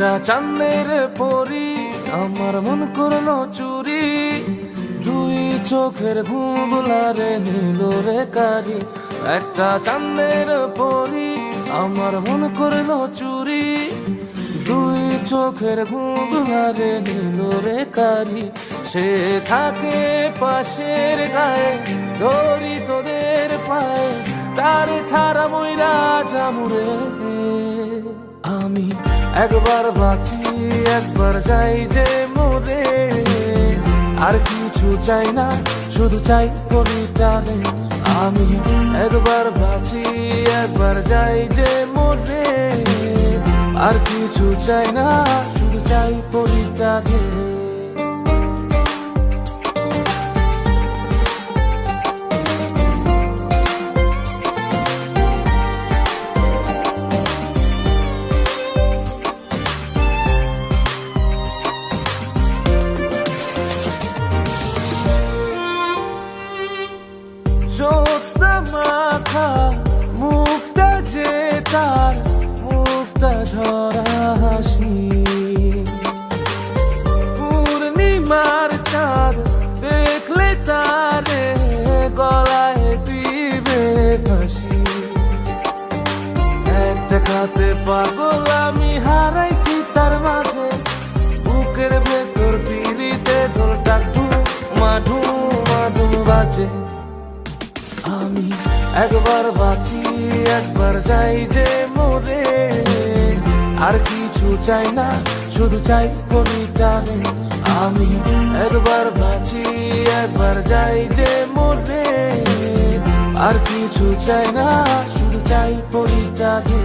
একটা চাঁদের পরি আমার মন করলো চুরি, দুই চোখের ঘুমগুলারে নিল রে কারি। একটা চাঁদের পরি আমার মন করলো চুরি, দুই চোখের ঘুমগুলারে নিল রে কারি। সে থাকে পাশের গায়ে, ধরি তোদের পায়ে, তার ছাড়া মইরা যামুরে। আমি একবার বাঁচি একবার যাই যে মোরে, আর কিছু চাই না শুধু চাই পরিটারে। আমি একবার বাঁচি একবার যাই যে মোরে, আর কিছু চাই না শুধু চাই পরিটারে। জ্যোৎস্না মাথা মুক্তা যে তার, মুক্তা ঝরা হাসি। পূর্ণিমার চাঁদ দেখলে তারে গলায় দিবে ফাঁসি। এক দেখাতে পাগল আমি হারাইছি তার মাঝে, বুকের ভেতর পিড়িতে ঢোলটা ঢুমা ঢুমা ঢুম বাজে। আমি একবার বাঁচি একবার যাই যে মোরে, আর কিছু চাই না শুধু চাই পরিটারে। আমি একবার বাঁচি একবার যাই যে মোরে, আর কিছু চাই না শুধু চাই পরিটারে।